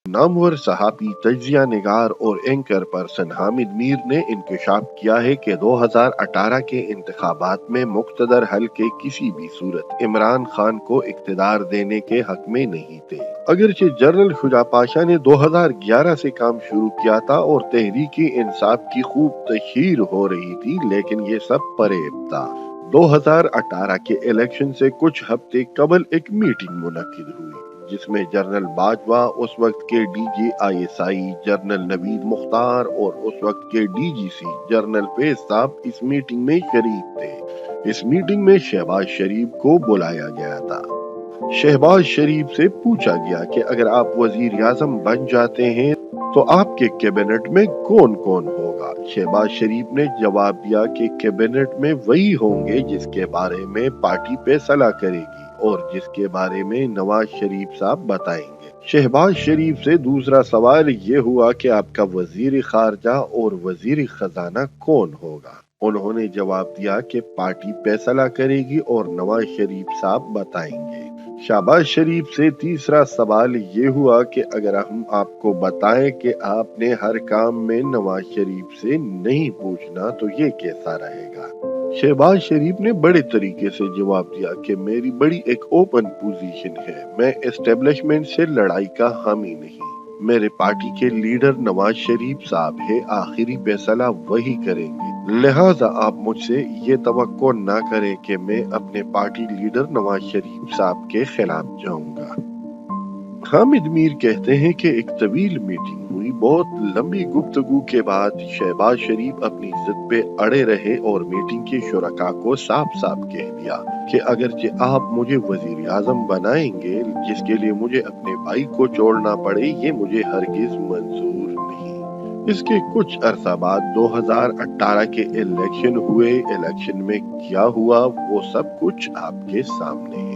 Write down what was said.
नामवर सहाफ़ी, तज्ज़िया निगार और anchor person Hamid Mir ने इंकशाफ किया है कि 2018 के इंतखाबात में मुक़्तदर हल्के किसी भी सूरत इमरान खान को इक़्तिदार देने के हक में नहीं थे। अगरचे जनरल शुजा पाशा ने 2011 से काम शुरू किया था और तहरीकी इंसाफ की खूब तशहीर हो रही थी, लेकिन ये सब फरेब था। 2018 के इलेक्शन से कुछ हफ्ते कबल एक मीटिंग मुनक्किद हुई जिसमें जनरल बाजवा, उस वक्त के DGISI जनरल नवीद मुख्तार और उस वक्त के DGC जनरल फैज साहब इस मीटिंग में शरीक थे। इस मीटिंग में शहबाज शरीफ को बुलाया गया था। शहबाज शरीफ से पूछा गया कि अगर आप वजीर आजम बन जाते हैं तो आपके कैबिनेट में कौन कौन होगा। शहबाज शरीफ ने जवाब दिया कि कैबिनेट में वही होंगे जिसके बारे में पार्टी फैसला करेगी और जिसके बारे में नवाज शरीफ साहब बताएंगे। शहबाज शरीफ से दूसरा सवाल ये हुआ कि आपका वजीर खारजा और वजीर खजाना कौन होगा। उन्होंने जवाब दिया कि पार्टी फैसला करेगी और नवाज शरीफ साहब बताएंगे। शहबाज शरीफ से तीसरा सवाल ये हुआ कि अगर हम आपको बताएं कि आपने हर काम में नवाज शरीफ से नहीं पूछना तो ये कैसा रहेगा। शहबाज शरीफ ने बड़े तरीके से जवाब दिया कि मेरी बड़ी एक ओपन पोजीशन है, मैं एस्टेब्लिशमेंट से लड़ाई का हामी नहीं, मेरे पार्टी के लीडर नवाज शरीफ साहब है, आखिरी फैसला वही करेंगे, लिहाजा आप मुझसे ये तवक्को ना करें कि मैं अपने पार्टी लीडर नवाज शरीफ साहब के खिलाफ जाऊंगा। हामिद मीर कहते हैं कि एक तवील मीटिंग हुई, बहुत लंबी गुफ्तगू के बाद शहबाज शरीफ अपनी जिद पे अड़े रहे और मीटिंग के शुरका को साफ साफ कह दिया कि अगरचे आप मुझे वजीर आजम बनाएंगे जिसके लिए मुझे अपने भाई को छोड़ना पड़े, ये मुझे हरगिज मंजूर नहीं। इसके कुछ अरसा बाद 2018 के इलेक्शन हुए। इलेक्शन में क्या हुआ वो सब कुछ आपके सामने है।